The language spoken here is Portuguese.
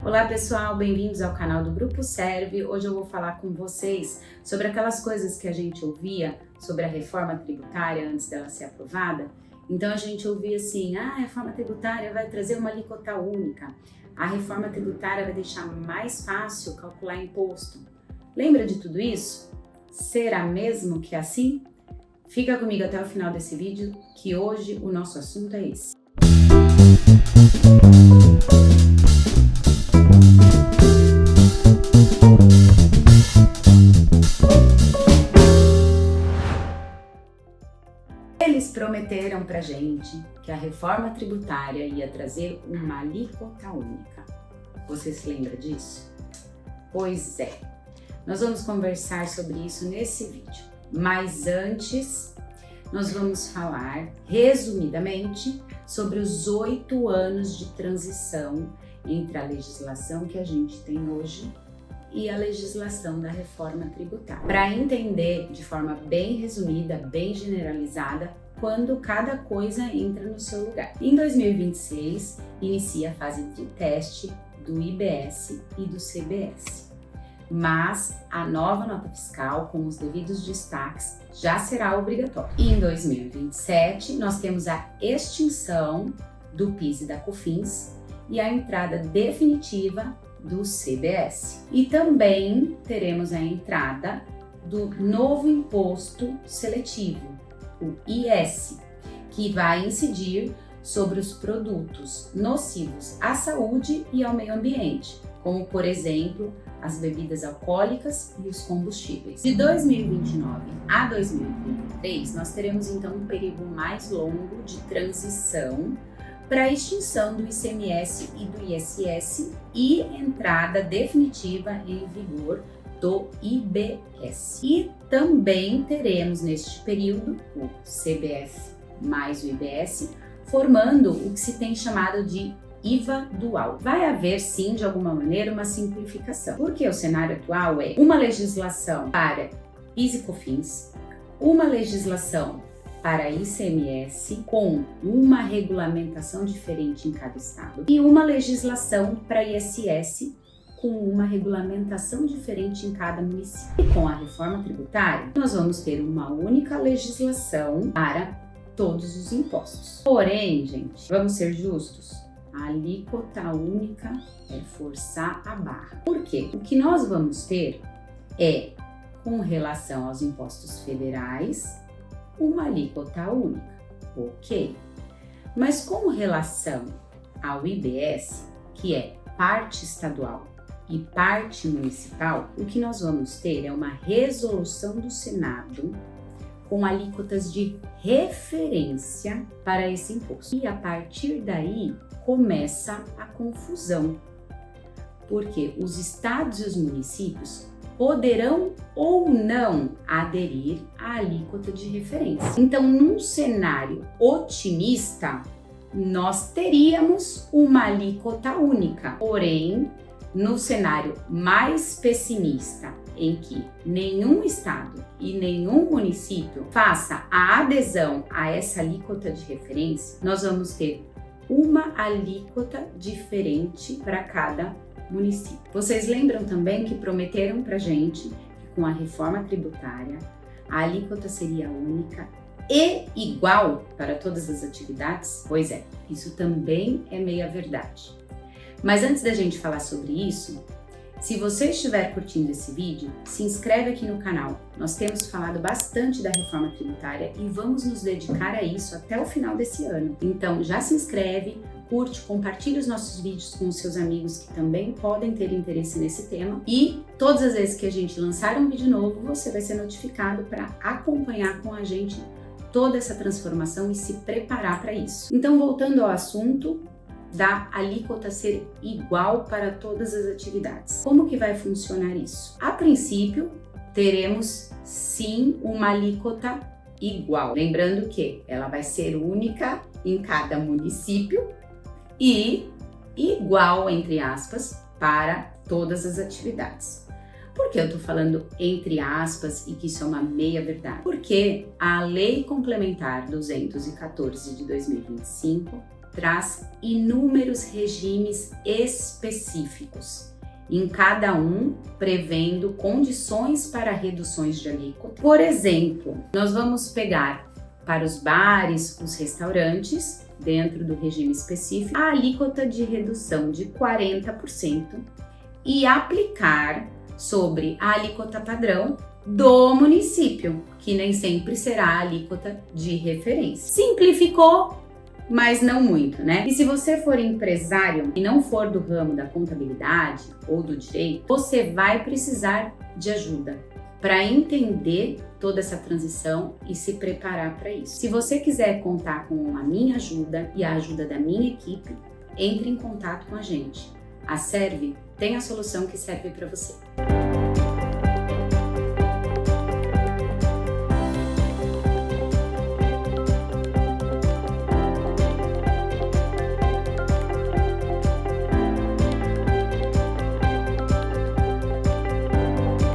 Olá pessoal, bem-vindos ao canal do Grupo Serve. Hoje eu vou falar com vocês sobre aquelas coisas que a gente ouvia sobre a reforma tributária antes dela ser aprovada. Então a gente ouvia assim, a reforma tributária vai trazer uma alíquota única, a reforma tributária vai deixar mais fácil calcular imposto. Lembra de tudo isso? Será mesmo que é assim? Fica comigo até o final desse vídeo, que hoje o nosso assunto é esse. Eles prometeram pra gente que a reforma tributária ia trazer uma alíquota única. Você se lembra disso? Pois é, nós vamos conversar sobre isso nesse vídeo. Mas antes, nós vamos falar, resumidamente, sobre os 8 anos de transição entre a legislação que a gente tem hoje e a legislação da reforma tributária. Para entender de forma bem resumida, bem generalizada, quando cada coisa entra no seu lugar. Em 2026, inicia a fase de teste do IBS e do CBS. Mas a nova nota fiscal, com os devidos destaques, já será obrigatória. E em 2027, nós temos a extinção do PIS e da COFINS e a entrada definitiva do CBS. E também teremos a entrada do novo imposto seletivo, o IS, que vai incidir sobre os produtos nocivos à saúde e ao meio ambiente, como, por exemplo, as bebidas alcoólicas e os combustíveis. De 2029 a 2033, nós teremos então um período mais longo de transição para a extinção do ICMS e do ISS e entrada definitiva em vigor do IBS. E também teremos neste período o CBF mais o IBS, formando o que se tem chamado de IVA dual. Vai haver sim, de alguma maneira, uma simplificação, porque o cenário atual é uma legislação para PIS e COFINS, uma legislação para ICMS com uma regulamentação diferente em cada estado e uma legislação para ISS com uma regulamentação diferente em cada município. E com a reforma tributária, nós vamos ter uma única legislação para todos os impostos. Porém, gente, vamos ser justos, a alíquota única é forçar a barra. Por quê? O que nós vamos ter é, com relação aos impostos federais, uma alíquota única, ok? Mas com relação ao IBS, que é parte estadual e parte municipal, o que nós vamos ter é uma resolução do Senado com alíquotas de referência para esse imposto. E a partir daí começa a confusão, porque os estados e os municípios poderão ou não aderir à alíquota de referência. Então, num cenário otimista, nós teríamos uma alíquota única. Porém, no cenário mais pessimista, em que nenhum estado e nenhum município faça a adesão a essa alíquota de referência, nós vamos ter uma alíquota diferente para cada município. Vocês lembram também que prometeram pra gente que com a reforma tributária a alíquota seria única e igual para todas as atividades? Pois é, isso também é meia verdade. Mas antes da gente falar sobre isso, se você estiver curtindo esse vídeo, se inscreve aqui no canal. Nós temos falado bastante da reforma tributária e vamos nos dedicar a isso até o final desse ano. Então já se inscreve, curte, compartilhe os nossos vídeos com os seus amigos que também podem ter interesse nesse tema. E todas as vezes que a gente lançar um vídeo novo, você vai ser notificado para acompanhar com a gente toda essa transformação e se preparar para isso. Então, voltando ao assunto da alíquota ser igual para todas as atividades. Como que vai funcionar isso? A princípio, teremos sim uma alíquota igual. Lembrando que ela vai ser única em cada município e igual, entre aspas, para todas as atividades. Por que eu estou falando entre aspas e que isso é uma meia verdade? Porque a Lei Complementar 214 de 2025 traz inúmeros regimes específicos, em cada um prevendo condições para reduções de alíquota. Por exemplo, nós vamos pegar para os bares, os restaurantes, dentro do regime específico, a alíquota de redução de 40% e aplicar sobre a alíquota padrão do município, que nem sempre será a alíquota de referência. Simplificou, mas não muito, né? E se você for empresário e não for do ramo da contabilidade ou do direito, você vai precisar de ajuda para entender toda essa transição e se preparar para isso. Se você quiser contar com a minha ajuda e a ajuda da minha equipe, entre em contato com a gente. A Serve tem a solução que serve para você.